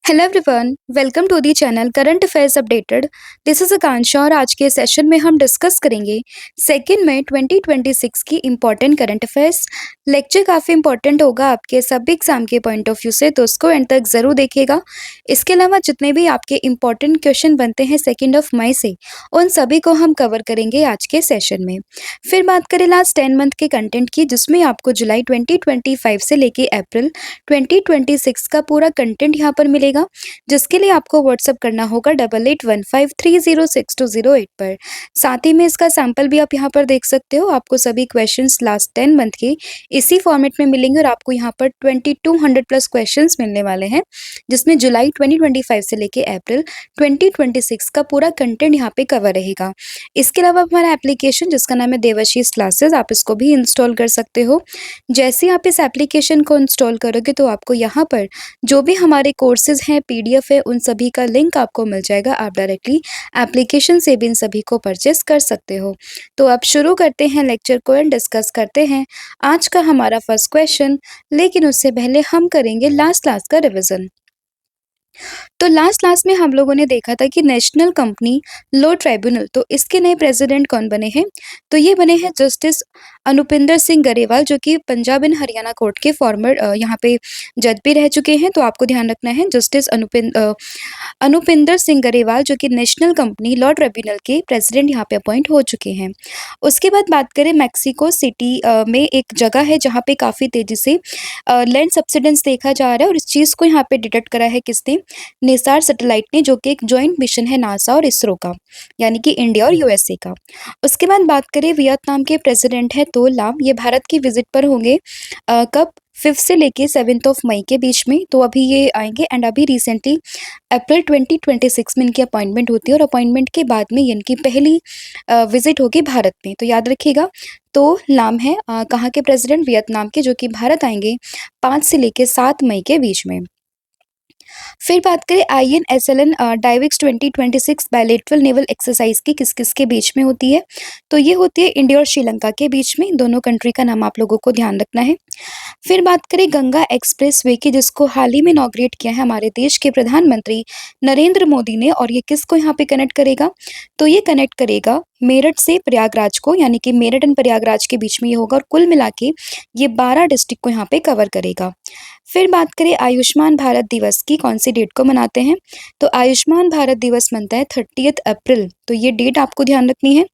Hello everyone, welcome to the channel current affairs updated. This is Akanksha और आज के session में हम डिस्कस करेंगे 2 मई 2026 की इम्पोर्टेंट करंट अफेयर्स। लेक्चर काफ़ी इंपॉर्टेंट होगा आपके सभी एग्जाम के पॉइंट ऑफ व्यू से, तो उसको एंड तक ज़रूर देखिएगा। इसके अलावा जितने भी आपके इम्पोर्टेंट क्वेश्चन बनते हैं 2 मई से, उन सभी को हम कवर करेंगे आज के सेशन में। फिर बात करें लास्ट 10 मंथ के कंटेंट की, जिसमें आपको जुलाई 2025 से लेके अप्रैल 2026 का पूरा कंटेंट यहाँ पर मिलेगा, जिसके लिए आपको व्हाट्सअप करना होगा 8815306208 पर। साथ ही में इसका सैंपल भी आप यहाँ पर देख सकते हो। आपको सभी क्वेश्चंस लास्ट 10 मंथ के इसी फॉर्मेट में मिलेंगे और आपको यहाँ पर 2200 प्लस क्वेश्चंस मिलने वाले हैं, जिसमें जुलाई 2025 से लेके अप्रैल 2026 का पूरा कंटेंट यहाँ पे कवर रहेगा। इसके अलावा हमारा एप्लीकेशन जिसका नाम है देवाशीष क्लासेस, आप इसको भी इंस्टॉल कर सकते हो। जैसे आप इस एप्लीकेशन को इंस्टॉल करोगे तो आपको यहाँ पर जो भी हमारे कोर्सेज हैं, पीडीएफ है, उन सभी का लिंक आपको मिल जाएगा। आप डायरेक्टली एप्लीकेशन से भी इन सभी को परचेस कर सकते हो। तो अब शुरू करते हैं लेक्चर को एंड डिस्कस करते हैं आज का हमारा फर्स्ट क्वेश्चन। लेकिन उससे पहले हम करेंगे लास्ट क्लास का रिविजन। तो लास्ट क्लास में हम लोगों ने देखा था कि नेशनल कंपनी लॉ ट्राइब्यूनल, तो इसके नए प्रेसिडेंट कौन बने हैं? तो ये बने हैं जस्टिस अनुपिंदर सिंह गरेवाल, जो कि पंजाब एंड हरियाणा कोर्ट के फॉर्मर यहाँ पे जज भी रह चुके हैं। तो आपको ध्यान रखना है, जस्टिस अनुपिंदर सिंह गरेवाल जो कि नेशनल कंपनी लॉ ट्राइब्यूनल के प्रेसिडेंट यहाँ पे अपॉइंट हो चुके हैं। उसके बाद बात करें, मैक्सिको सिटी में एक जगह है जहाँ पे काफ़ी तेजी से लैंड सब्सिडेंस देखा जा रहा है, और इस चीज़ को यहाँ पे डिटेक्ट करा है किसने? निसार सैटेलाइट ने, जो कि एक जॉइंट मिशन है नासा और इसरो का, यानी कि इंडिया और यूएसए का। उसके बाद बात करें, वियतनाम के प्रेसिडेंट है तो लाम, ये भारत की विजिट पर होंगे कब? 5 से लेके 7 मई के बीच में। तो अभी ये आएंगे एंड अभी रिसेंटली अप्रैल 2026 में इनकी अपॉइंटमेंट होती है, और अपॉइंटमेंट के बाद में ये इनकी पहली विजिट होगी भारत में। तो याद रखिएगा, तो लाम है कहाँ के प्रेसिडेंट? वियतनाम के, जो कि भारत आएंगे 5 से लेके 7 मई के बीच में। फिर बात करें, INSLN डाइविक्स 2026 बायलैटरल नेवल एक्सरसाइज की किस किस के बीच में होती है? तो ये होती है इंडिया और श्रीलंका के बीच में। दोनों कंट्री का नाम आप लोगों को ध्यान रखना है। फिर बात करें गंगा एक्सप्रेस वे की, जिसको हाल ही में इनॉग्रेट किया है हमारे देश के प्रधानमंत्री नरेंद्र मोदी ने, और ये किसको यहाँ पे कनेक्ट करेगा? तो ये कनेक्ट करेगा मेरठ से प्रयागराज को, यानी कि मेरठ एंड प्रयागराज के बीच में ये होगा, और कुल मिला के ये 12 डिस्ट्रिक्ट को यहाँ पे कवर करेगा। फिर बात करें आयुष्मान भारत दिवस की, कौन सी डेट को मनाते हैं? तो आयुष्मान भारत दिवस मनता है 30 अप्रैल, तो ये डेट आपको ध्यान रखनी है।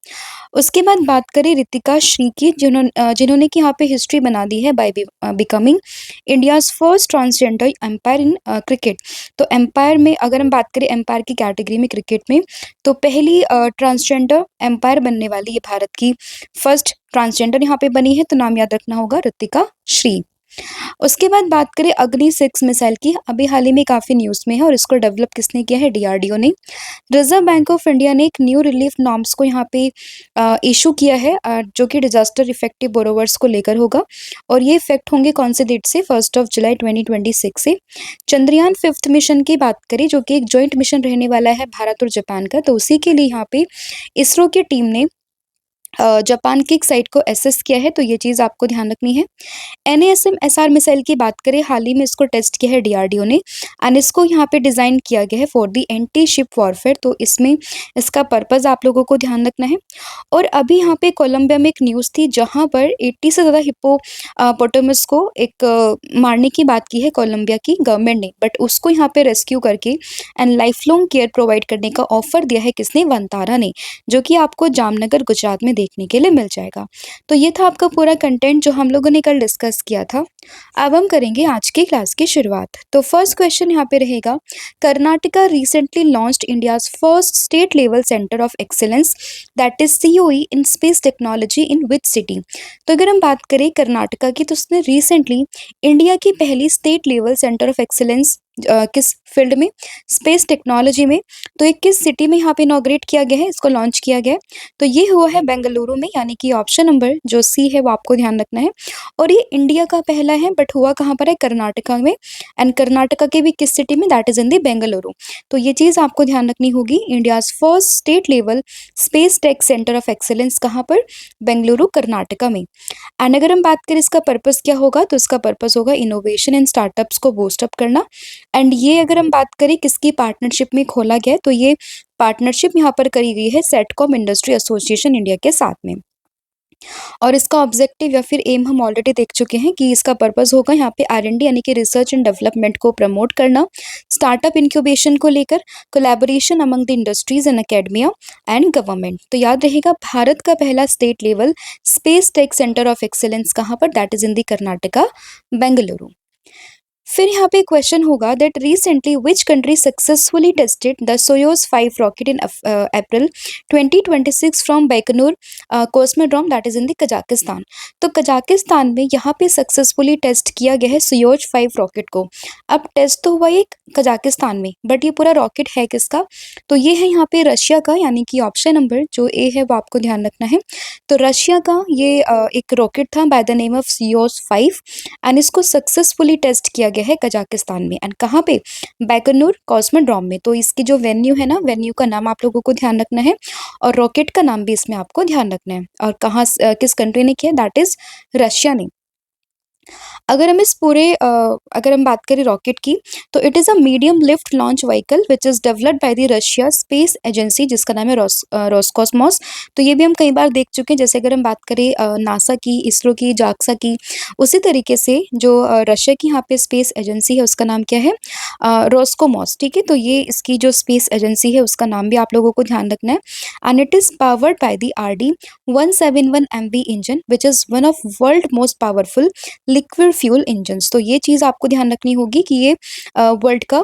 उसके बाद बात करें रितिका श्री की, जिन्होंने कि यहाँ पे हिस्ट्री बना दी है by becoming India's first transgender umpire in cricket. तो एम्पायर में अगर हम बात करें, एम्पायर की कैटेगरी में क्रिकेट में, तो पहली ट्रांसजेंडर एम्पायर बनने वाली ये भारत की फर्स्ट ट्रांसजेंडर यहाँ पे बनी है। तो नाम याद रखना होगा, रितिका श्री। उसके बाद बात करें अग्नि 6 मिसाइल की, अभी हाल ही में काफ़ी न्यूज़ में है, और इसको डेवलप किसने किया है? DRDO ने। रिजर्व बैंक ऑफ इंडिया ने एक न्यू रिलीफ नॉर्म्स को यहाँ पे इशू किया है, जो कि डिजास्टर इफेक्टिव बोरोवर्स को लेकर होगा, और ये इफेक्ट होंगे कौन से डेट से? 1 जुलाई 2026 से। चंद्रयान 5th मिशन की बात करें, जो कि एक जॉइंट मिशन रहने वाला है भारत और जापान का, तो उसी के लिए यहाँ पे इसरो की टीम ने जापान की एक साइट को एसेस किया है, तो ये चीज़ आपको ध्यान रखनी है। NASM-SR मिसाइल की बात करें, हाल ही में इसको टेस्ट किया है DRDO ने, एंड इसको यहाँ पे डिज़ाइन किया गया है for the anti ship warfare. तो इसमें इसका पर्पज़ आप लोगों को ध्यान रखना है। और अभी यहाँ पे कोलंबिया में एक न्यूज़ थी, जहाँ पर 80 से ज़्यादा हिप्पोपोटामस को एक मारने की बात की है कोलंबिया की गवर्नमेंट ने, बट उसको यहाँ पे रेस्क्यू करके and life long care provide करने का ऑफर दिया है किसने? वंतारा ने, जो कि आपको जामनगर गुजरात में देखने के लिए मिल जाएगा। तो ये था आपका पूरा कंटेंट जो हम लोगों ने कल डिस्कस किया था। अब हम करेंगे आज की क्लास की शुरुआत। तो फर्स्ट क्वेश्चन यहाँ पे रहेगा, Karnataka recently launched India's first state level centre of excellence that is COE in space technology in which city? तो अगर हम बात करें कर्नाटका की, तो उसने रिसेंटली इंडिया की पहली state level centre of excellence किस फील्ड में? स्पेस टेक्नोलॉजी में। तो ये किस सिटी में यहाँ पे इनॉग्रेट किया गया है, इसको लॉन्च किया गया है? तो ये हुआ है बेंगलुरु में, यानी कि ऑप्शन नंबर जो C है वो आपको ध्यान रखना है। और ये इंडिया का पहला है, बट हुआ कहाँ पर है? कर्नाटका में, एंड कर्नाटका के भी किस सिटी में? दैट इज इन दी बेंगलुरु। तो ये चीज़ आपको ध्यान रखनी होगी, India's first state level space tech centre of excellence कहाँ पर? बेंगलुरु, कर्नाटका में। एंड अगर हम बात करें इसका पर्पस क्या होगा, तो इसका पर्पस होगा इनोवेशन एंड स्टार्टअप्स को बूस्ट अप करना, एंड ये अगर हम बात करें किसकी पार्टनरशिप में खोला गया है, तो ये पार्टनरशिप यहाँ पर करी गई है सेटकॉम इंडस्ट्री एसोसिएशन इंडिया के साथ में। और इसका ऑब्जेक्टिव या फिर एम हम ऑलरेडी देख चुके हैं कि इसका पर्पस होगा यहाँ पे R&D यानी कि रिसर्च एंड डेवलपमेंट को प्रमोट करना, स्टार्टअप इंक्यूबेशन को लेकर, collaboration among the industries and academia and government. तो याद रहेगा भारत का पहला state level space tech centre of excellence कहाँ पर, that is in the Karnataka, Bengaluru. फिर यहाँ पे क्वेश्चन होगा that recently which country successfully tested the Soyuz 5 rocket in April 2026 from Baikonur cosmodrome that is in the Kazakhstan. तो Kazakhstan में यहाँ पे सक्सेसफुली टेस्ट किया गया है सोयोज 5 रॉकेट को। अब टेस्ट तो हुआ ये कजाकिस्तान में, बट ये पूरा रॉकेट है किसका, तो ये है यहाँ पे रशिया का, यानी कि ऑप्शन नंबर जो ए है वो आपको ध्यान रखना है। तो रशिया का ये एक रॉकेट था by the name of Soyuz 5 and इसको सक्सेसफुली टेस्ट किया गया है कजाकिस्तान में। एंड कहाँ पे, बैकनूर कॉस्मोड्रोम में। तो इसकी जो वेन्यू है ना, वेन्यू का नाम आप लोगों को ध्यान रखना है और रॉकेट का नाम भी इसमें आपको ध्यान रखना है। और कहाँ किस कंट्री ने किया, दैट इज रशिया ने। अगर हम इस पूरे अगर हम बात करें रॉकेट की, तो it is a medium lift launch vehicle which is developed by the Russia space agency जिसका नाम है रोसकॉस्मोस। तो ये भी हम कई बार देख चुके हैं, जैसे अगर हम बात करें नासा की, इसरो की, जाक्सा की, उसी तरीके से जो रशिया की यहाँ पे स्पेस एजेंसी है उसका नाम क्या है, रोस्कोमॉस। ठीक है, तो ये इसकी जो स्पेस एजेंसी है उसका नाम भी आप लोगों को ध्यान रखना है। And it is powered by the RD 171 MB engine which is one of world most powerful liquid fuel engines. तो ये चीज़ आपको ध्यान रखनी होगी कि ये वर्ल्ड का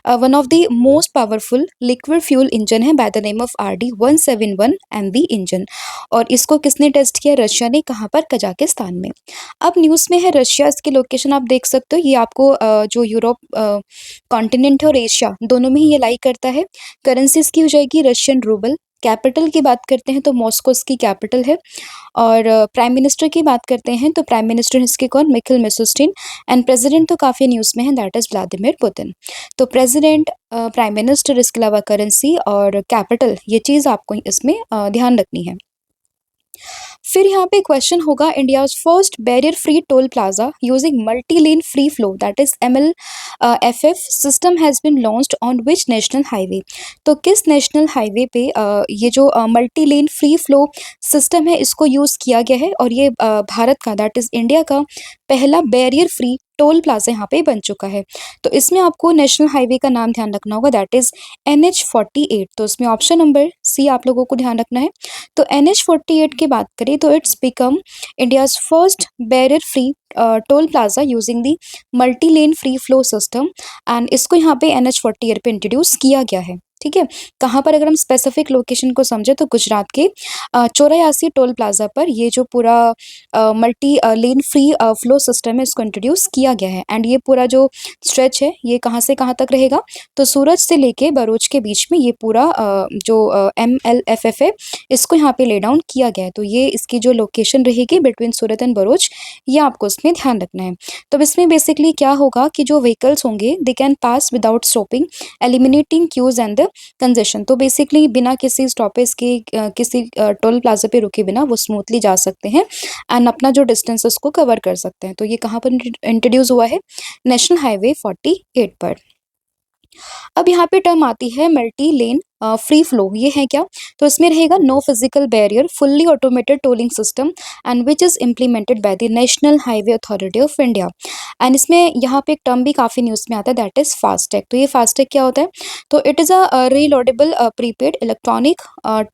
one of the most powerful liquid fuel engine है by the name of RD 171 MB engine. और इसको किसने टेस्ट किया, रशिया ने। कहाँ पर, कजाकिस्तान में। अब न्यूज़ में है रशिया, इसकी लोकेशन आप देख सकते हो। ये आपको जो यूरोप कॉन्टिनेंट है और एशिया दोनों में ही ये लाई करता है। करेंसी इसकी हो जाएगी रशियन रूबल। कैपिटल की बात करते हैं तो मॉस्को इसकी कैपिटल है। और प्राइम मिनिस्टर की बात करते हैं तो प्राइम मिनिस्टर इसके कौन, मिखिल मिशुस्टिन। एंड प्रेसिडेंट तो काफ़ी न्यूज़ में है, दैट इज़ व्लादिमीर पुतिन। तो प्रेसिडेंट, प्राइम मिनिस्टर, इसके अलावा करेंसी और कैपिटल, ये चीज़ आपको इसमें ध्यान रखनी है। फिर यहाँ पे क्वेश्चन होगा, India first barrier free toll plaza using multi lane free flow that is MLFF system has been launched on which national highway. तो किस नेशनल हाईवे पे ये जो multi lane free flow system है इसको यूज़ किया गया है। और ये भारत का, दैट इज इंडिया का पहला बैरियर फ्री टोल प्लाजा यहाँ पे बन चुका है। तो इसमें आपको नेशनल हाईवे का नाम ध्यान रखना होगा, दैट इज NH48। तो इसमें ऑप्शन नंबर सी आप लोगों को ध्यान रखना है। तो NH48 की बात करें तो it's become India's first barrier free toll plaza using the multi lane free flow system. And इसको यहाँ पे NH48 पे इंट्रोड्यूस किया गया है। ठीक है, कहाँ पर, अगर हम स्पेसिफिक लोकेशन को समझे तो गुजरात के चौरायासी टोल प्लाजा पर ये जो पूरा multi lane free flow system है इसको इंट्रोड्यूस किया गया है। एंड ये पूरा जो स्ट्रेच है ये कहाँ से कहाँ तक रहेगा, तो सूरत से लेके बरूच के बीच में ये पूरा जो MLFF है इसको यहाँ पे ले डाउन किया गया है। तो ये इसकी जो लोकेशन रहेगी बिटवीन सूरत एंड बरूच, ये आपको इसमें ध्यान रखना है। तो इसमें बेसिकली क्या होगा कि जो व्हीकल्स होंगे they can pass without stopping eliminating queues and the congestion. तो बेसिकली बिना किसी स्टॉपेज के किसी टोल प्लाजा पे रुके बिना वो स्मूथली जा सकते हैं एंड अपना जो डिस्टेंस उसको कवर कर सकते हैं। तो ये कहाँ पर इंट्रोड्यूस हुआ है, नेशनल हाईवे 48 पर। अब यहाँ पे टर्म आती है मल्टी लेन फ्री फ्लो, ये है क्या, तो इसमें रहेगा no physical barrier fully automated tolling system and which is implemented by the national highway authority of India. And इसमें यहाँ पे एक टर्म भी काफ़ी न्यूज़ में आता है, दैट इज फास्टैग। तो ये फास्टैग क्या होता है, तो it is a reloadable prepaid electronic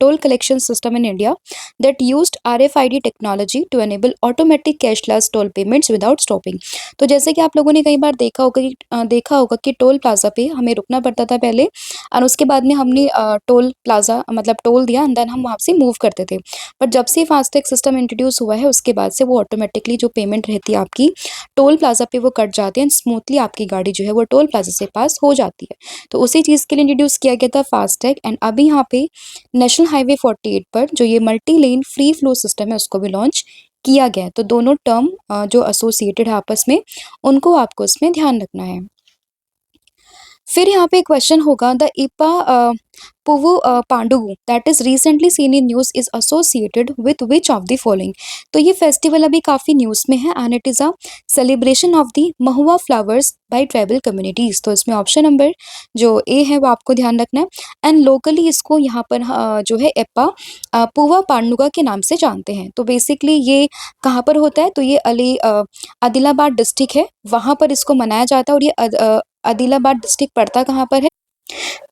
toll collection system in India that used RFID technology to enable automatic cashless toll payments without stopping. तो जैसे कि आप लोगों ने कई बार देखा होगा कि टोल प्लाजा पे हमें रुकना पड़ता था पहले, और उसके बाद में हमने टोल प्लाजा मतलब टोल दिया एंड देन हम वहाँ से मूव करते थे। बट जब से फास्टैग सिस्टम इंट्रोड्यूस हुआ है उसके बाद से वो ऑटोमेटिकली जो पेमेंट रहती है आपकी टोल प्लाजा पे वो कट जाती है एंड स्मूथली आपकी गाड़ी जो है वो टोल प्लाजा से पास हो जाती है। तो उसी चीज़ के लिए इंट्रोड्यूस किया गया था फास्टैग। एंड अभी यहाँ पे नेशनल हाईवे 48 पर जो ये multi lane free flow system है उसको भी लॉन्च किया गया है। तो दोनों टर्म जो एसोसिएटेड है आपस में उनको आपको इसमें ध्यान रखना है। फिर यहाँ पे क्वेश्चन होगा the Ippa Puvvu Panduga that is recently seen in news is associated with which of the following. तो ये फेस्टिवल अभी काफी न्यूज में है and it is a celebration of the mahua flowers by tribal communities. तो इसमें ऑप्शन नंबर जो ए है वो आपको ध्यान रखना है। एंड लोकली इसको यहाँ पर जो है एप्पा पुवा पांडुगा के नाम से जानते हैं। तो बेसिकली ये कहाँ पर होता है, तो ये आदिलाबाद डिस्ट्रिक्ट है, वहां पर इसको मनाया जाता है। और ये आदिलाबाद डिस्ट्रिक्ट पड़ता कहाँ पर है,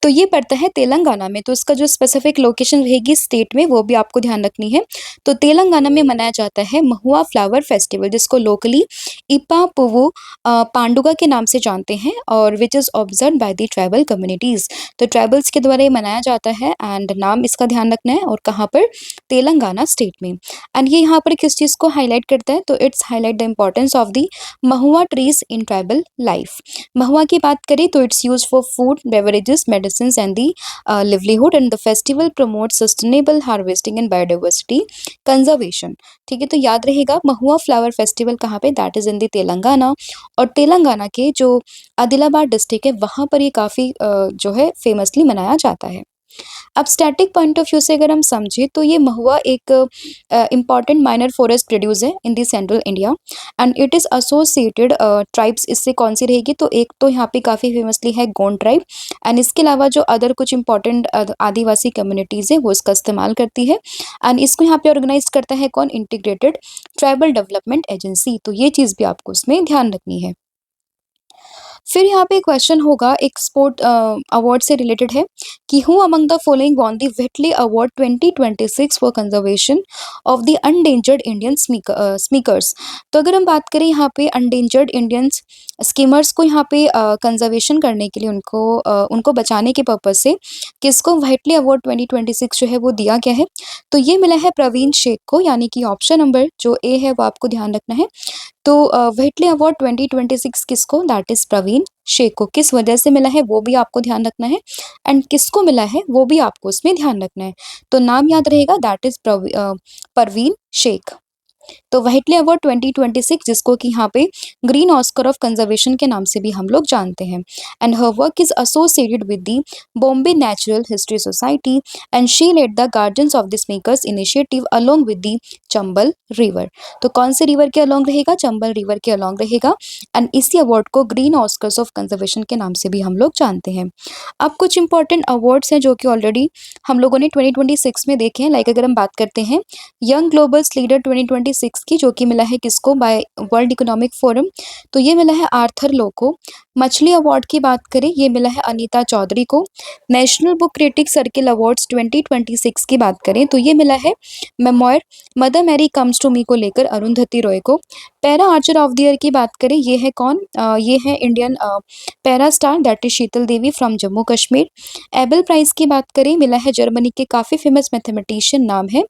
तो ये पड़ता है तेलंगाना में। तो इसका जो स्पेसिफिक लोकेशन रहेगी स्टेट में वो भी आपको ध्यान रखनी है। तो तेलंगाना में मनाया जाता है महुआ फ्लावर फेस्टिवल, जिसको लोकली इपा पुवु पांडुगा के नाम से जानते हैं और which is observe by the tribal communities. तो ट्राइबल्स के द्वारा ये मनाया जाता है एंड नाम इसका ध्यान रखना है, और कहाँ पर, तेलंगाना स्टेट में। एंड ये यहाँ पर किस चीज को हाईलाइट करता है, तो it's highlight the importance of the mahua trees in tribal life. Mahua की बात करें तो its use for food, beverages, medicines and the livelihood, and the festival promotes sustainable harvesting and biodiversity conservation। ठीक है, तो याद रहेगा महुआ फ्लावर फेस्टिवल कहाँ पे, दैट इज इन दी तेलंगाना। और तेलंगाना के जो आदिलाबाद डिस्ट्रिक्ट है वहां पर ये काफी जो है फेमसली मनाया जाता है। अब स्टैटिक पॉइंट ऑफ व्यू से अगर हम समझे तो ये महुआ एक इम्पॉर्टेंट माइनर फॉरेस्ट प्रोड्यूस है in the central India and it is associated tribes. इससे कौन सी रहेगी, तो एक तो यहाँ पे काफ़ी फेमसली है गोंड ट्राइब, एंड इसके अलावा जो अदर कुछ इंपॉर्टेंट आदिवासी कम्युनिटीज़ है वो इसका इस्तेमाल करती है। एंड इसको यहाँ पे ऑर्गेनाइज करता है कौन, इंटीग्रेटेड ट्राइबल डेवलपमेंट एजेंसी। तो ये चीज़ भी आपको इसमें ध्यान रखनी है। फिर यहाँ पे क्वेश्चन होगा एक स्पोर्ट अवार्ड से रिलेटेड है कि who among the following won the Whitley award 2026 for conservation of the endangered Indian speakers. तो अगर हम बात करें यहाँ पे अनडेंजर्ड इंडियन स्कीमर्स को यहाँ पे कंजर्वेशन करने के लिए उनको बचाने के पर्पज से किसको व्हिटली अवार्ड 2026 जो है वो दिया गया है, तो ये मिला है प्रवीण शेख को, यानी कि ऑप्शन नंबर जो ए है वो आपको ध्यान रखना है। तो व्हिटली अवार्ड 2026 किसको, दैट इज प्रवीण शेख को। किस वजह से मिला है वो भी आपको ध्यान रखना है, एंड किसको मिला है वो भी आपको उसमें ध्यान रखना है। तो नाम याद रहेगा, दैट इज परवीन शेख। तो व्हिटली अवार्ड 2026 जिसको कि यहाँ पे ग्रीन ऑस्कर ऑफ कंजर्वेशन के नाम से भी हम लोग जानते हैं। And her work is associated with the Bombay natural history society and she led the guardians of the speakers initiative along with the Chambal river. तो कौन से रिवर के अलोंग रहेगा, चंबल रिवर के अलोंग रहेगा। एंड इसी अवार्ड को ग्रीन ऑस्कर्स ऑफ कंजर्वेशन के नाम से भी हम लोग जानते हैं। अब कुछ इंपॉर्टेंट अवार्ड्स हैं जो कि ऑलरेडी हम लोगों ने 2026 में देखे हैं। लाइक अगर हम बात करते हैं यंग ग्लोबल्स लीडर 2026 की, जो कि मिला है किसको, बाय वर्ल्ड इकोनॉमिक फोरम, तो ये मिला है आर्थर लो को। मछली अवार्ड की बात करें ये मिला है अनीता चौधरी को। National book critic circle awards 2026 की बात करें तो ये मिला है memoir mother Mary comes to me को लेकर अरुंधति रॉय को। Para archer of the year की बात करें ये है कौन, ये है Indian para star that is Sheetal Devi from Jammu Kashmir. Abel prize की बात करें मिला है जर्मनी के काफी फेमस मैथमेटिशियन, नाम है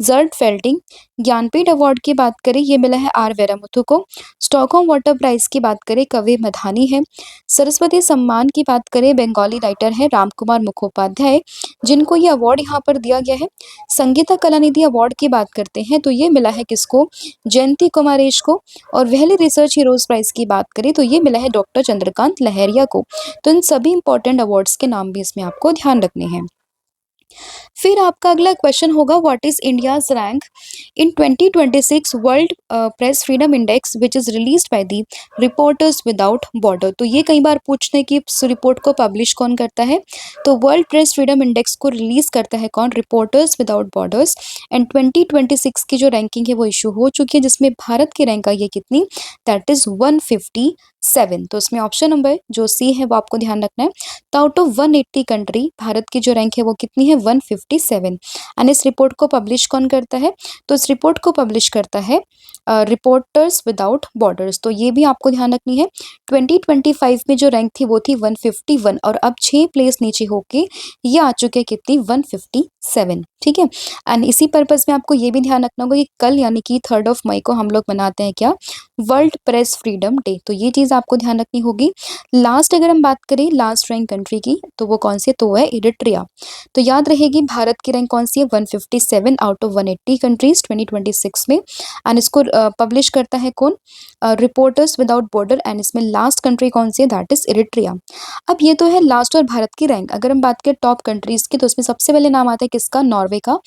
जर्ड फेल्डिंग। ज्ञानपीठ अवार्ड की बात करें ये मिला है आर वेरामुथु को। स्टॉकहोम वाटर प्राइज की बात करें कवि मधानी है। सरस्वती सम्मान की बात करें बंगाली राइटर है रामकुमार मुखोपाध्याय, जिनको ये अवार्ड यहाँ पर दिया गया है। संगीता कलानिधि अवार्ड की बात करते हैं तो ये मिला है किसको, जयंती कुमारेश को। और वहली रिसर्च हीरोज प्राइज की बात करें तो ये मिला है डॉक्टर चंद्रकांत लहरिया को। तो इन सभी इंपॉर्टेंट अवार्ड्स के नाम भी इसमें आपको ध्यान रखने हैं। फिर आपका अगला क्वेश्चन होगा what is India's rank in 2026 world press freedom index which is released by the reporters without border. तो ये कई बार पूछने की इस रिपोर्ट को पब्लिश कौन करता है, तो वर्ल्ड प्रेस फ्रीडम इंडेक्स को रिलीज करता है कौन, रिपोर्टर्स विदाउट बॉर्डर्स। एंड 2026 की जो रैंकिंग है वो इशू हो चुकी है, जिसमें भारत की रैंक आई है कितनी, दैट इज 157। तो इसमें ऑप्शन नंबर जो सी है वो आपको ध्यान रखना है। तो आउट ऑफ 180 कंट्री भारत की जो रैंक है वो कितनी है, 157। एंड इस रिपोर्ट को पब्लिश कौन करता है, तो इस रिपोर्ट को पब्लिश करता है रिपोर्टर्स विदाउट बॉर्डर्स। तो ये भी आपको ध्यान रखनी है। 2025 में जो रैंक थी वो थी 151 और अब 6 प्लेस नीचे होके ये आ चुके हैं कितनी, 157। ठीक है, एंड इसी पर्पज में आपको ये भी ध्यान रखना होगा कि कल यानी कि 3 मई को हम लोग मनाते हैं क्या, वर्ल्ड प्रेस फ्रीडम डे। तो ये चीज चीज़ आपको ध्यान रखनी होगी। लास्ट अगर हम बात करें लास्ट रैंक कंट्री की, तो वो कौन सी है? तो वो है इरिट्रिया। तो याद रहेगी भारत की रैंक कौन सी है? 157 आउट ऑफ 180 कंट्रीज 2026 में। एंड इसको पब्लिश करता है कौन? Reporters without border. एंड इसमें लास्ट कंट्री कौन सी है? That is Eritrea. अब ये तो है लास्ट और भारत की रैंक। अगर हम बात करें टॉप कंट्रीज की, तो उसमें सबसे पहले नाम आता है किसका? नॉर्वे का,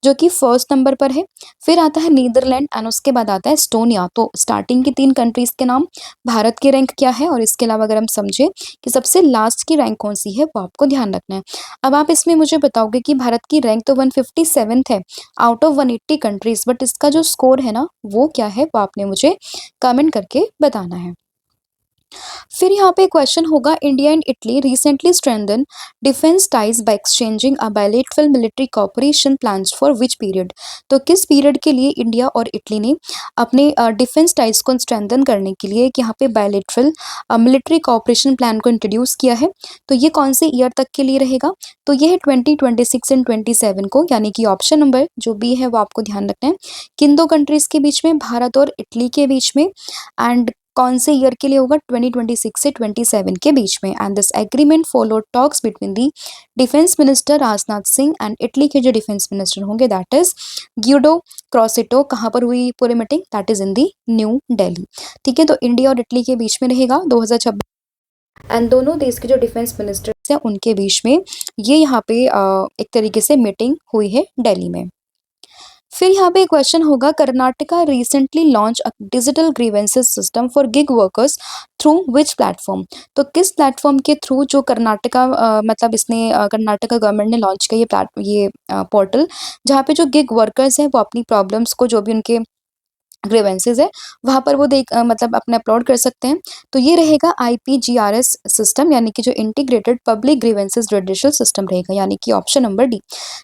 जो कि फर्स्ट नंबर पर है। फिर आता है नीदरलैंड एंड उसके बाद आता है एस्टोनिया। तो स्टार्टिंग की 3 कंट्रीज के नाम, भारत की रैंक क्या है, और इसके अलावा अगर हम समझे कि सबसे लास्ट की रैंक कौन सी है, वो आपको ध्यान रखना है। अब आप इसमें मुझे बताओगे कि भारत की रैंक तो 157th है आउट ऑफ 180 कंट्रीज, बट इसका जो स्कोर है ना, वो क्या है, वो आपने मुझे कमेंट करके बताना है। फिर यहाँ पे क्वेश्चन होगा, India and Italy recently strengthen defence ties by exchanging a bilateral military cooperation plans for which period? तो किस पीरियड के लिए इंडिया और इटली ने अपने डिफेंस टाइज को स्ट्रेंथन करने के लिए एक यहाँ पे बायलैटरल मिलिट्री कोऑपरेशन प्लान को इंट्रोड्यूस किया है? तो ये कौन से ईयर तक के लिए रहेगा? तो ये है 2026 एंड 27 को, यानी कि ऑप्शन नंबर जो बी है वो आपको ध्यान रखना है। किन दो कंट्रीज के बीच में? भारत और इटली के बीच में। एंड कौन से ईयर के लिए होगा? 2026 से 27 के बीच में। And this agreement follow talks between the defence minister Rajnath Singh and Italy के जो डिफेंस मिनिस्टर होंगे, दैट इज ग्यूडो क्रॉसिटो। कहाँ पर हुई पूरी meeting? That is in the new Delhi. ठीक है, तो इंडिया और इटली के बीच में रहेगा 2026। एंड दोनों देश के जो डिफेंस मिनिस्टर्स हैं उनके बीच में ये यहाँ पे एक तरीके से मीटिंग हुई है दिल्ली में। फिर यहाँ पे क्वेश्चन होगा, Karnataka recently launch a digital grievances system for gig workers through which platform? तो किस प्लेटफॉर्म के थ्रू जो कर्नाटका मतलब इसने कर्नाटका गवर्नमेंट ने लॉन्च किया ये पोर्टल, जहाँ पे जो गिग वर्कर्स हैं वो अपनी प्रॉब्लम्स को, जो भी उनके ग्रीवेंसेस है, वहाँ पर वो मतलब अपने अपलोड कर सकते हैं। तो ये रहेगा IPGRS सिस्टम, यानी कि जो इंटीग्रेटेड पब्लिक ग्रीवेंसेस रेडिशल सिस्टम रहेगा, यानी कि ऑप्शन नंबर डी।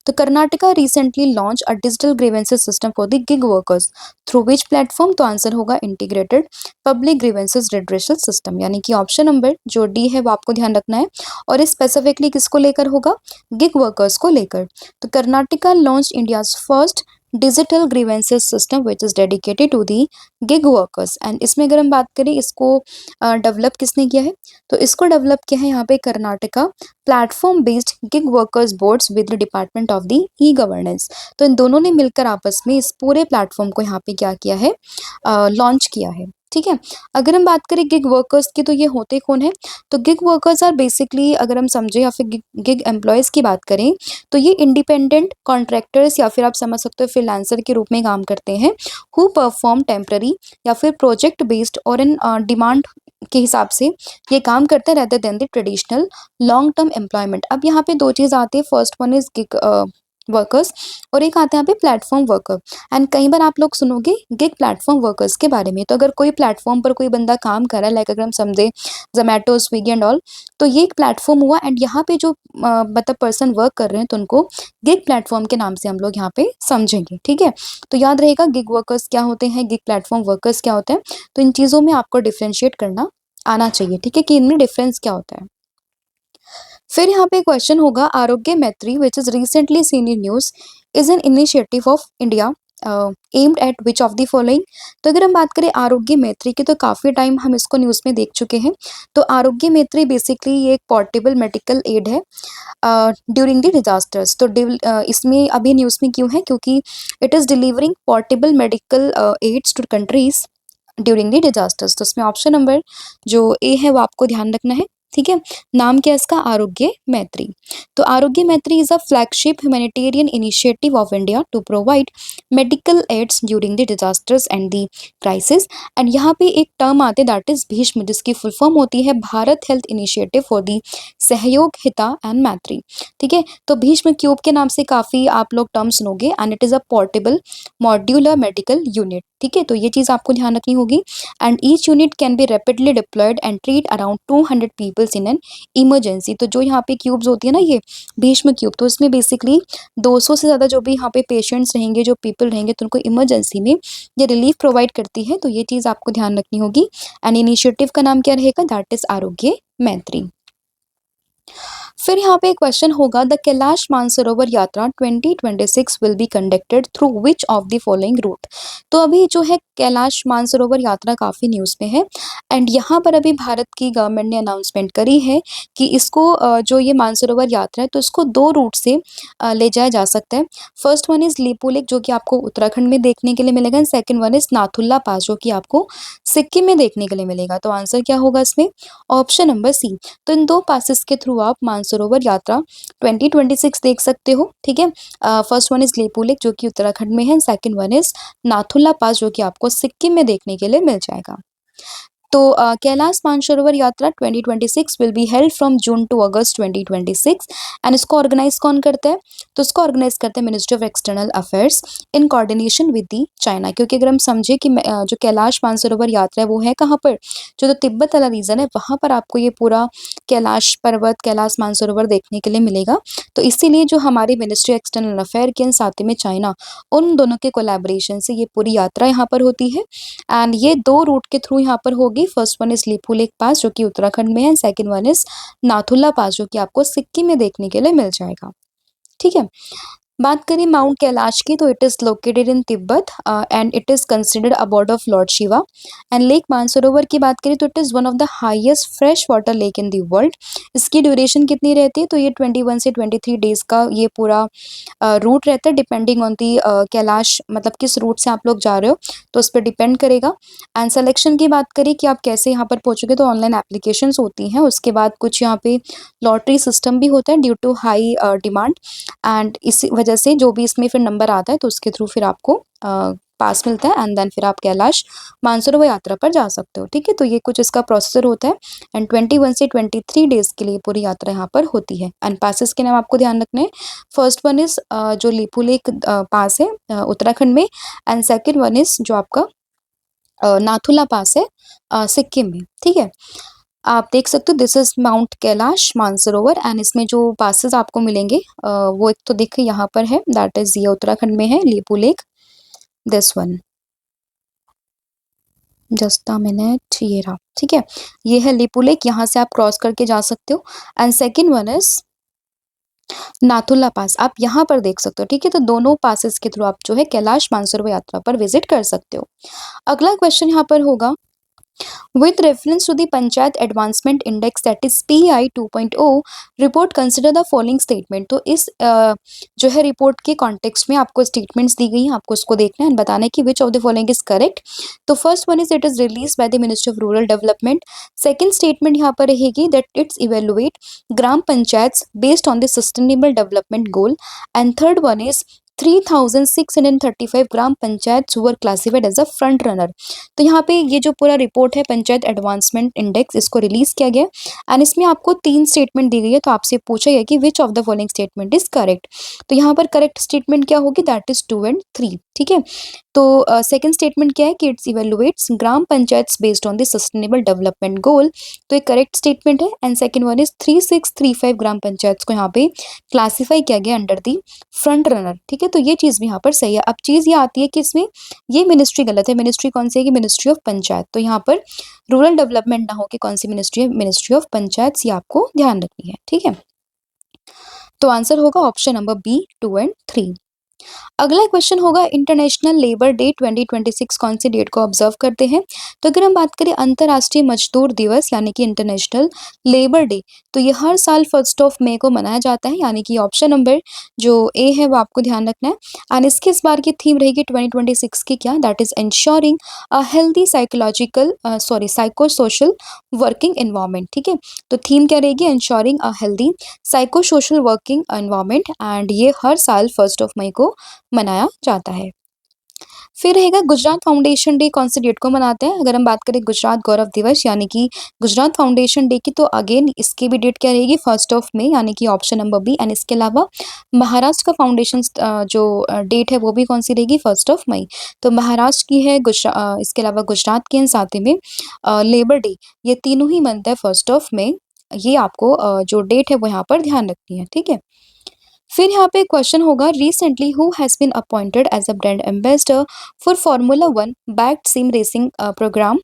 तो Karnataka recently launch a digital grievances system for the gig workers through which platform? तो आंसर होगा इंटीग्रेटेड पब्लिक ग्रीवेंसेस रेडिशल सिस्टम, यानी कि ऑप्शन नंबर जो डी है वो आपको ध्यान रखना है। और ये स्पेसिफिकली किसको लेकर होगा? गिग वर्कर्स को लेकर। तो Karnataka launch India's first digital grievances system which is dedicated to the gig workers. And इसमें अगर हम बात करें, इसको डेवलप किसने किया है? तो इसको डेवलप किया है यहाँ पे Karnataka platform based gig workers boards with the department of the e governance. तो इन दोनों ने मिलकर आपस में इस पूरे प्लेटफॉर्म को यहाँ पे क्या किया है? लॉन्च किया है। ठीक है, अगर हम बात करें गिग वर्कर्स की, तो ये होते कौन है? तो गिग वर्कर्स आर बेसिकली, अगर हम समझे या फिर गिग एम्प्लॉयज़ की बात करें, तो ये इंडिपेंडेंट कॉन्ट्रैक्टर्स या फिर आप समझ सकते हो फ्रीलांसर के रूप में काम करते हैं, हु परफॉर्म टेम्पररी या फिर प्रोजेक्ट बेस्ड और इन डिमांड के हिसाब से ये काम करते हैं rather than the traditional long term employment. अब यहाँ पे 2 चीज़ आती है, first one is gig workers और एक आते हैं यहाँ पे प्लेटफॉर्म वर्कर। एंड कई बार आप लोग सुनोगे गिग प्लेटफॉर्म वर्कर्स के बारे में। तो अगर कोई प्लेटफॉर्म पर कोई बंदा काम कर रहा है, लाइक अगर हम समझे जोमेटो, स्विगी एंड ऑल, तो ये एक प्लेटफॉर्म हुआ। एंड यहाँ पे जो मतलब पर्सन वर्क कर रहे हैं, तो उनको गिग प्लेटफॉर्म के नाम से हम लोग यहाँ पे समझेंगे। ठीक है, तो याद रहेगा गिग वर्कर्स क्या होते हैं, गिग प्लेटफॉर्म वर्कर्स क्या होते हैं। तो इन चीज़ों में आपको डिफ्रेंशिएट करना आना चाहिए। ठीक है, कि इनमें डिफरेंस क्या होता है। फिर यहाँ पे क्वेश्चन होगा, आरोग्य मैत्री which is recently seen in news is an initiative of India aimed at which of the following? तो अगर हम बात करें आरोग्य मैत्री की, तो काफ़ी टाइम हम इसको न्यूज़ में देख चुके हैं। तो आरोग्य मैत्री बेसिकली ये एक पोर्टेबल मेडिकल एड है ड्यूरिंग द डिजास्टर्स। तो इसमें अभी न्यूज़ में क्यों है? क्योंकि it is delivering portable medical aids to countries during the disasters. तो इसमें ऑप्शन नंबर जो ए है वो आपको ध्यान रखना है। ठीक है, नाम क्या है इसका? आरोग्य मैत्री। तो Arogya Maitri is a flagship humanitarian initiative of India to provide medical aids during the disasters and the crisis. And यहाँ पे एक टर्म आते दैट इज भीष्म, जिसकी फुल फॉर्म होती है Bharat health initiative for the सहयोग हिता एंड मैत्री। ठीक है, तो भीष्म क्यूब के नाम से काफ़ी आप लोग टर्म सुनोगे। And it is a portable modular medical unit. ठीक है, तो ये चीज़ आपको ध्यान रखनी होगी। And each unit can be rapidly deployed and treat around 200 peoples in an emergency. तो जो यहाँ पे क्यूब्स होती है ना, ये भीष्म क्यूब, तो इसमें बेसिकली 200 से ज़्यादा जो भी यहाँ पे पेशेंट्स रहेंगे, जो पीपल रहेंगे, तो उनको इमरजेंसी में ये रिलीफ प्रोवाइड करती है। तो ये चीज़ आपको ध्यान रखनी होगी। एंड इनिशिएटिव का नाम क्या रहेगा? दैट इज आरोग्य मैत्री। फिर यहाँ पे क्वेश्चन होगा the Kailash Mansarovar Yatra 2026 will be conducted through which of the following route. तो अभी जो है कैलाश मानसरोवर यात्रा काफ़ी न्यूज़ में है एंड यहाँ पर अभी भारत की गवर्नमेंट ने अनाउंसमेंट करी है कि इसको जो ये मानसरोवर यात्रा है तो इसको 2 रूट से ले जाया जा सकता है। फर्स्ट वन इज़ लिपुलेक जो कि आपको उत्तराखंड में देखने के लिए मिलेगा and second one is Nathula pass जो कि आपको सिक्किम में देखने के लिए मिलेगा। तो आंसर क्या होगा इसमें? Option number C. तो इन 2 पासेस के थ्रू आप मानसरोवर यात्रा 2026 देख सकते हो, ठीक है? फर्स्ट वन इज़ लिपुलेक जो कि उत्तराखंड में है, second one is Nathula pass जो कि आपको सिक्किम में देखने के लिए मिल जाएगा। तो Kailash Mansarovar Yatra 2026 will be held from June to August 2026 and इसको ऑर्गेनाइज कौन करता है? तो इसको ऑर्गेनाइज करता है ministry of external affairs in coordination with the China, क्योंकि अगर हम समझे कि जो कैलाश मानसरोवर यात्रा है वो है कहाँ पर? जो तो तिब्बत वाला रीजन है वहाँ पर आपको ये पूरा कैलाश पर्वत, कैलाश मानसरोवर देखने के लिए मिलेगा। तो इसीलिए जो हमारी मिनिस्ट्री एक्सटर्नल अफेयर के साथ ही में चाइना, उन दोनों के कोलैबोरेशन से ये पूरी यात्रा यहाँ पर होती है एंड ये 2 रूट के थ्रू यहाँ पर होगी। फर्स्ट वन इज़ लिपुलेक पास जो कि उत्तराखंड में है, second one is Nathula pass जो कि आपको सिक्किम में देखने के लिए मिल जाएगा, ठीक है? बात करें माउंट कैलाश की तो it is located in Tibet and it is considered abode of lord Shiva and lake Mansarovar की बात करें तो it is one of the highest fresh water lake in the world. इसकी ड्यूरेशन कितनी रहती है? तो ये 21 से 23 डेज़ का ये पूरा रूट रहता है डिपेंडिंग ऑन दी कैलाश, मतलब किस रूट से आप लोग जा रहे हो तो उस पर डिपेंड करेगा। एंड सिलेक्शन की बात करें कि आप कैसे यहाँ पर पहुँचोगे तो ऑनलाइन एप्लीकेशंस होती हैं, उसके बाद कुछ यहाँ पे लॉटरी सिस्टम भी होता है due to high demand and इसी वजह से जो भी इसमें फिर नंबर आता है तो उसके थ्रू फिर आपको पास मिलता है एंड देन फिर आप कैलाश मानसरोवर यात्रा पर जा सकते हो, ठीक है? तो ये कुछ इसका प्रोसेसर होता है एंड 21 से 23 डेज़ के लिए पूरी यात्रा यहाँ पर होती है एंड पासेस के नाम आपको ध्यान रखने हैं। फर्स्ट वन इज़ जो लिपुलेक पास है उत्तराखंड में एंड सेकंड वन इज़ जो आपका नाथुला पास है सिक्किम में, ठीक है? आप देख सकते हो this is mount Kailash Mansarovar and इसमें जो पासेस आपको मिलेंगे वो एक तो देखिए यहाँ पर है, दैट इज ये उत्तराखंड में है Lipulekh, this one, just a minute, ये रहा, ठीक है? ये है लिपुलेक, यहाँ से आप क्रॉस करके जा सकते हो and second one is Nathula pass, आप यहाँ पर देख सकते हो, ठीक है? तो दोनों पासेस के थ्रू आप जो है कैलाश मानसरोवर यात्रा पर विजिट कर सकते हो। अगला क्वेश्चन यहाँ पर होगा with reference to the Panchayat Advancement Index that is PI 2.0 report consider the following statement। तो इस जो है रिपोर्ट के कॉन्टेक्स्ट में आपको स्टेटमेंट्स दी गई हैं, आपको उसको देखना है बताना है कि which of the following is correct. तो first one is it is release by the ministry of rural development. Second statement यहाँ पर रहेगी that it's evaluate gram panchayat based on the sustainable development goal and third one is 3635 gram panchayat were classified as a front runner. तो यहाँ पे ये जो पूरा report है पंचायत एडवांसमेंट इंडेक्स, इसको रिलीज किया गया एंड इसमें आपको 3 स्टेटमेंट दी गई है, तो आपसे पूछा गया कि which of the following statement is correct. तो यहाँ पर करेक्ट स्टेटमेंट क्या होगी? दैट इज 2 एंड 3, ठीक है? तो सेकंड स्टेटमेंट क्या है कि it's evaluates gram panchayat based on the sustainable development गोल, तो एक करेक्ट स्टेटमेंट है and second one is 3635 gram panchayat को यहाँ पे क्लासीफाई किया गया अंडर दी फ्रंट रनर, ठीक है? तो ये चीज़ भी यहाँ पर सही है। अब चीज़ ये आती है कि इसमें ये मिनिस्ट्री गलत है, मिनिस्ट्री कौन सी है कि मिनिस्ट्री ऑफ पंचायत, तो यहाँ पर रूरल डेवलपमेंट ना हो कि कौन सी मिनिस्ट्री है, मिनिस्ट्री ऑफ पंचायत, ये आपको ध्यान रखनी है, ठीक है? तो आंसर होगा ऑप्शन नंबर बी 2 एंड 3। अगला क्वेश्चन होगा इंटरनेशनल लेबर डे 2026 कौन सी डेट को ऑब्जर्व करते हैं? तो अगर हम बात करें अंतर्राष्ट्रीय मजदूर दिवस यानी कि इंटरनेशनल लेबर डे, तो ये हर साल 1 मई को मनाया जाता है, यानी कि ऑप्शन नंबर जो ए है वो आपको ध्यान रखना है एंड इसकी इस बार की थीम रहेगी 2026 की क्या? That is ensuring a healthy psycho social working environment, ठीक है? तो थीम क्या रहेगी? Ensuring a healthy psycho social working environment and ये हर साल 1 मई को मनाया जाता है। फिर रहेगा गुजरात फाउंडेशन डे कौन सी डेट को मनाते हैं? अगर हम बात करें गुजरात गौरव दिवस यानी कि गुजरात फाउंडेशन डे की, तो अगेन इसकी भी डेट क्या रहेगी? 1 मई, यानी कि ऑप्शन नंबर बी एंड इसके अलावा महाराष्ट्र का फाउंडेशन जो डेट है वो भी कौन सी रहेगी? 1 मई। तो महाराष्ट्र की है, इसके अलावा गुजरात की है, साथ ही में लेबर डे, ये तीनों ही मनता है 1 मई। ये आपको जो डेट है वो यहाँ पर ध्यान रखनी है, ठीक है? फिर यहाँ पे क्वेश्चन होगा, recently who has been appointed as a brand ambassador for formula 1 backed sim racing programme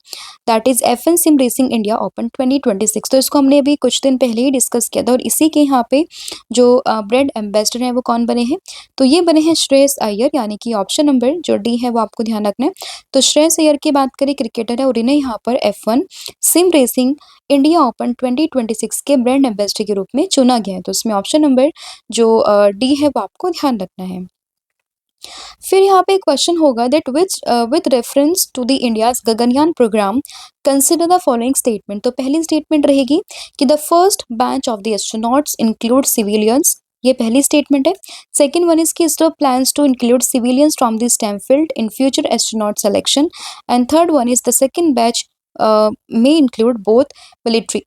that is F1 sim racing India open 2026। तो इसको हमने अभी कुछ दिन पहले ही डिस्कस किया था और इसी के यहाँ पे जो ब्रांड एम्बेसडर हैं वो कौन बने हैं, तो ये बने हैं श्रेयस अय्यर, यानी कि ऑप्शन नंबर जो डी है वो आपको ध्यान रखना है। तो श्रेयस अय्यर की बात करें, क्रिकेटर है और इन्हें यहाँ पर F1 sim racing India open 2026 के ब्रांड एम्बेसडर के रूप में चुना गया है। तो इसमें ऑप्शन नंबर जो डी है वो आपको ध्यान रखना है। फिर यहाँ पे क्वेश्चन होगा that which with reference to the India's Gaganyaan programme consider the following statement. तो पहली स्टेटमेंट रहेगी कि the first batch of the astronauts include civilians, ये पहली स्टेटमेंट है। सेकंड वन इज कि ISRO plans to include civilians from the STEM field in future astronaut selection. And third one is the second batch may include both military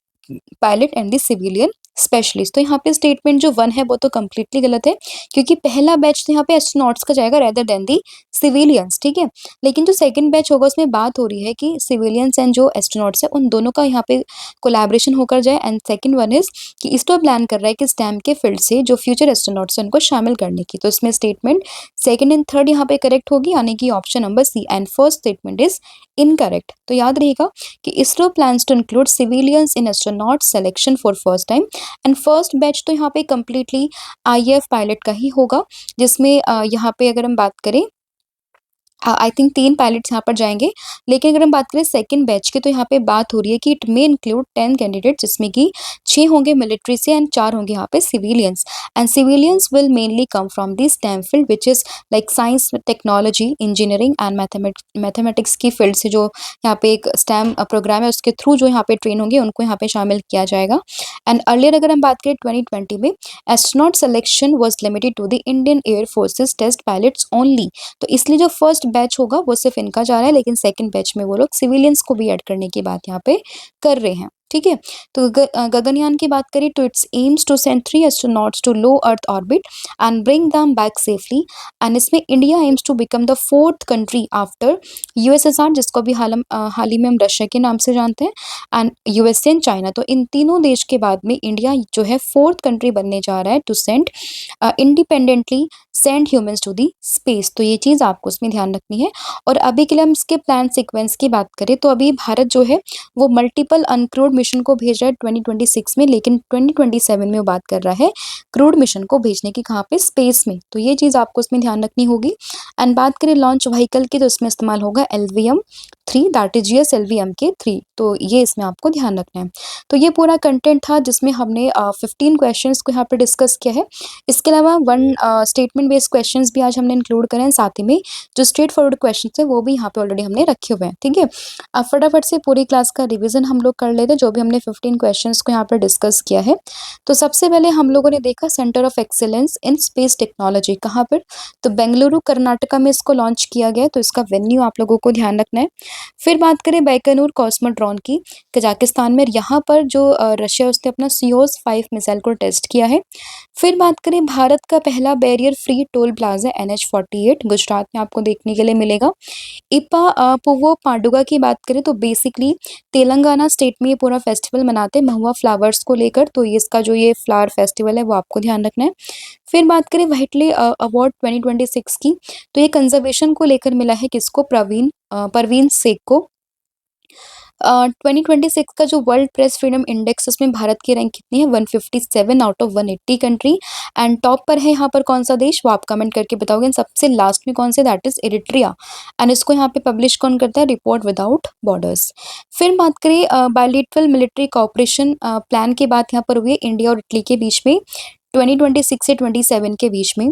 pilot and the civilian specialist. तो यहाँ पे statement जो 1 है वो तो completely गलत है, क्योंकि पहला बैच तो यहाँ पे एस्ट्रोनॉट्स का जाएगा रेदर देन दी सिविलियंस, ठीक है। लेकिन जो सेकंड बैच होगा उसमें बात हो रही है कि सिविलियंस एंड जो एस्ट्रोनॉट्स है उन दोनों का यहाँ पे कोलैबोरेशन होकर जाए। एंड सेकंड वन इज कि इसरो प्लान कर रहा है कि स्टैम के फील्ड से जो फ्यूचर एस्ट्रोनॉट्स है उनको शामिल करने की। तो इसमें स्टेटमेंट सेकंड एंड थर्ड यहाँ पे करेक्ट होगी, यानी कि option number C and first statement is incorrect. तो याद रहेगा कि ISRO plans to include civilians in astronaut selection for first time. And first batch तो यहाँ पे कम्प्लीटली IAF पायलट का ही होगा, जिसमें यहाँ पे अगर हम बात करें आई थिंक 3 पायलट्स यहाँ पर जाएंगे। लेकिन अगर हम बात करें सेकंड बैच की, तो यहाँ पे बात हो रही है कि इट मे इंक्लूड 10 कैंडिडेट, जिसमें कि 6 होंगे मिलिट्री से एंड 4 होंगे यहाँ पे civilians. And civilians will mainly come from the stem field which is like science, technology, engineering and mathematics की फील्ड से जो यहाँ पे एक स्टेम प्रोग्राम है उसके थ्रू जो यहाँ पे ट्रेन होंगे उनको यहाँ पे शामिल किया जाएगा। एंड अर्लियर अगर हम बात करें 2020 में astronaut selection was limited to the Indian air forces test pilots only. तो इसलिए जो फर्स्ट बैच होगा वो सिर्फ इनका जा रहा है, लेकिन सेकंड बैच में वो लोग सिविलियंस को भी ऐड करने की बात यहाँ पे कर रहे हैं, ठीक है। तो गगनयान की बात करें तो its aims to send 3 astronauts to low earth orbit and bring them back safely. And इसमें India aims to become the 4th country after USSR, जिसको भी हाल ही में हम रशिया के नाम से जानते हैं, एंड USA एंड चाइना। तो इन तीनों देश के बाद में इंडिया जो है 4th कंट्री बनने जा रहा है to send independently send humans to the space. तो ये चीज़ आपको इसमें ध्यान रखनी है। और अभी के लिए हम इसके प्लान सीक्वेंस की बात करें तो अभी भारत जो है वो मल्टीपल अनक्रूड मिशन को भेज रहा है 2026 में, लेकिन 2027 में वो बात कर रहा है क्रूड मिशन को भेजने की, कहाँ पे, स्पेस में। तो ये चीज़ आपको इसमें ध्यान रखनी होगी। एंड बात करें लॉन्च व्हीकल की तो इसमें इस्तेमाल होगा LVM-3 that is GSLV MK3। तो ये इसमें आपको ध्यान रखना है। तो ये पूरा कंटेंट था जिसमें हमने 15 क्वेश्चंस को यहाँ पे डिस्कस किया है। इसके अलावा 1 स्टेटमेंट बेस्ड क्वेश्चंस भी आज हमने इंक्लूड करें, साथ ही में जो स्ट्रेट फॉरवर्ड क्वेश्चंस है वो भी यहाँ पे ऑलरेडी हमने रखे हुए हैं, ठीक है। अब फटाफट से पूरी क्लास का रिवीजन हम लोग कर लेते हैं जो भी हमने 15 क्वेश्चंस को यहाँ पर डिस्कस किया है। तो सबसे पहले हम लोगों ने देखा centre of excellence in space technology कहाँ पर, तो बेंगलुरु कर्नाटका में इसको लॉन्च किया गया है। तो इसका वेन्यू आप लोगों को ध्यान रखना है। फिर बात करें बैकनूर कॉस्मोड्रोन की, कजाकिस्तान में, यहाँ पर जो रशिया उसने अपना सियोस 5 मिसाइल को टेस्ट किया है। फिर बात करें भारत का पहला barrier free toll plaza NH48 Gujarat में आपको देखने के लिए मिलेगा। इपा पुवो पांडुगा की बात करें तो बेसिकली तेलंगाना स्टेट में ये पूरा फेस्टिवल मनाते हैं महुआ फ्लावर्स को लेकर। तो ये इसका जो ये फ्लावर फेस्टिवल है वो आपको ध्यान रखना है। फिर बात करें व्हाइटली अवार्ड 2026 की, तो ये कंजर्वेशन को लेकर मिला है किसको, परवीन शेख को। 2026 का जो वर्ल्ड प्रेस फ्रीडम इंडेक्स उसमें भारत की रैंक कितनी है, 157 out of 180 country. And top पर है यहाँ पर कौन सा देश, वो आप कमेंट करके बताओगे। सबसे लास्ट में कौन से, दैट इज इरिट्रिया। एंड इसको यहाँ पे पब्लिश कौन करता है, रिपोर्ट विदाउट बॉर्डर्स। फिर बात करें बायलिटरल मिलिट्री कॉपरेशन प्लान की बात यहाँ पर हुई है इंडिया और इटली के बीच में 2026 से 27 के बीच में।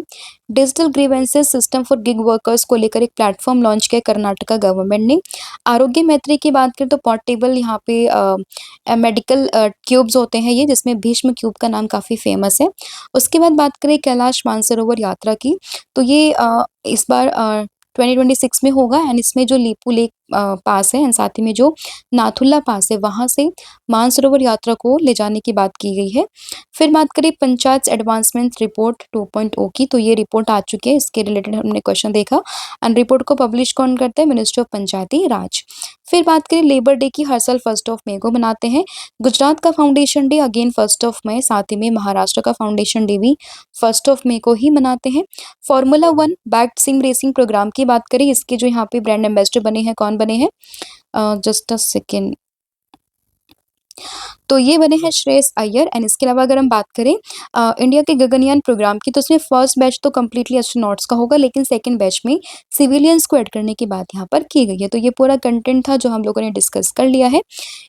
Digital grievances system for gig workers को लेकर एक प्लेटफॉर्म लॉन्च किया कर्नाटका गवर्नमेंट ने। आरोग्य मैत्री की बात करें तो पोर्टेबल यहाँ पे मेडिकल क्यूब्स होते हैं ये, जिसमें भीष्म क्यूब का नाम काफ़ी फेमस है। उसके बाद बात करें कैलाश मानसरोवर यात्रा की, तो ये इस बार 2026 में होगा। एंड इसमें जो लीपू लेक पास है एंड साथ ही में जो नाथुला पास है वहाँ से मानसरोवर यात्रा को ले जाने की बात की गई है। फिर बात करें पंचायत एडवांसमेंट रिपोर्ट 2.0 की, तो ये रिपोर्ट आ चुकी है, इसके रिलेटेड हमने क्वेश्चन देखा एंड रिपोर्ट को पब्लिश कौन करता है? मिनिस्ट्री ऑफ पंचायती राज। फिर बात करें लेबर डे की, हर साल 1 ऑफ मई को मनाते हैं। गुजरात का foundation day again 1 of May, साथ ही में महाराष्ट्र का फाउंडेशन डे भी 1 ऑफ मई को ही मनाते हैं। Formula 1 back sim racing program की बात करें, इसके जो यहाँ पे ब्रांड एम्बेसडर बने हैं, कौन बने हैं? Just a second. तो ये बने हैं श्रेयस अय्यर एंड इसके अलावा अगर हम बात करें इंडिया के गगनयान प्रोग्राम की, तो उसमें फर्स्ट बैच तो कम्प्लीटली एस्ट्रोनॉट्स का होगा, लेकिन सेकंड बैच में सिविलियंस को ऐड करने की बात यहाँ पर की गई है। तो ये पूरा कंटेंट था जो हम लोगों ने डिस्कस कर लिया है।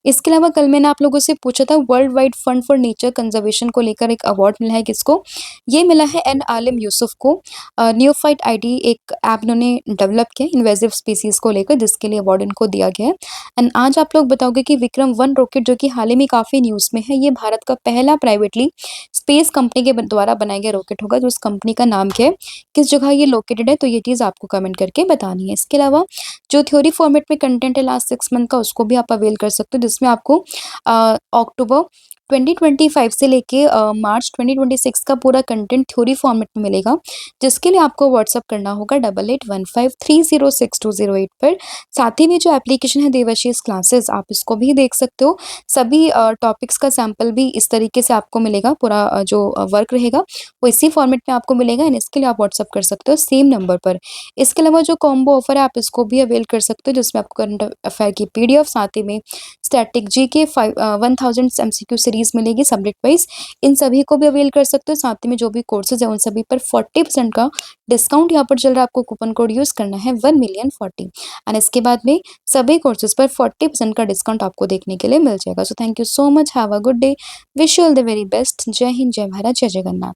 इसके अलावा कल मैंने आप लोगों से पूछा था world wide fund for nature conservation को लेकर एक अवार्ड मिला है, किसको? ये मिला है एन आलिम यूसुफ को। न्यूफाइट आईडी एक ऐप उन्होंने डेवलप किया इन्वेजिव स्पीसीज को लेकर, जिसके लिए अवार्ड इनको दिया गया है। एंड आज आप लोग बताओगे कि विक्रम 1 रॉकेट जो कि हाल ही में काफ़ी न्यूज़ में है, ये भारत का पहला प्राइवेटली स्पेस कंपनी के द्वारा बनाया गया रॉकेट होगा। जो उस कंपनी का नाम क्या है, किस जगह ये लोकेटेड है, तो ये चीज़ आपको कमेंट करके बतानी है। इसके अलावा जो थ्योरी फॉर्मेट में कंटेंट है लास्ट 6 मंथ का, उसको भी आप अवेल कर सकते हो, जिसमें आपको अक्टूबर 2025 से लेके मार्च 2026 का पूरा कंटेंट थ्योरी फॉर्मेट में मिलेगा, जिसके लिए आपको व्हाट्सअप करना होगा 8815306208 पर। साथ ही में जो एप्लीकेशन है देवाशीष क्लासेस, आप इसको भी देख सकते हो। सभी टॉपिक्स का सैंपल भी इस तरीके से आपको मिलेगा, पूरा जो वर्क रहेगा वो इसी फॉर्मेट में आपको मिलेगा एंड इसके लिए आप व्हाट्सअप कर सकते हो सेम नंबर पर। इसके अलावा जो कॉम्बो ऑफर है, आप इसको भी अवेल कर सकते हो, जिसमें आपको करंट अफेयर की पीडीएफ, साथ ही में स्टैटिक जीके 1000 एमसीक्यू सीरीज मिलेगी सब्जेक्ट वाइज, इन सभी को भी अवेल कर सकते हो। साथ ही में जो भी कोर्सेज है उन सभी पर 40% का डिस्काउंट यहाँ पर चल रहा है, आपको कूपन कोड यूज करना है 1,000,040 एंड इसके बाद में सभी कोर्सेज पर 40% का डिस्काउंट आपको देखने के लिए मिल जाएगा। So thank you so much, have a good day, wish you all the very best. जय हिंद, जय भारत, जय जगन्नाथ।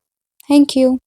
Thank you.